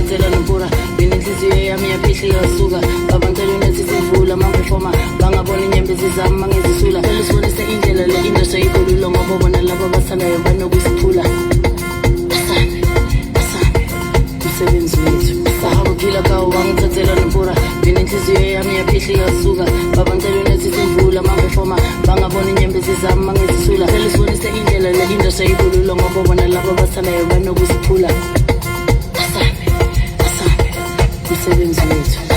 Ngithathela nompura nginenhliziyo yami yaphihli yasuka babantelweni esizivula mangifoma bangabona inyembezi zami mangizisula selisibonise indlela le industry ikhulula ngoba bona labo abathandayo banokusiphula asambe umsebenzi wethu sahabukhila kawo wangithathela nompura nginenhliziyo yami yaphihli yasuka babantelweni esizivula mangifoma bangabona inyembezi zami mangizisula selisibonise indlela le industry ikhulula ngoba bona labo abathandayo banokusiphula umsebenzi wethu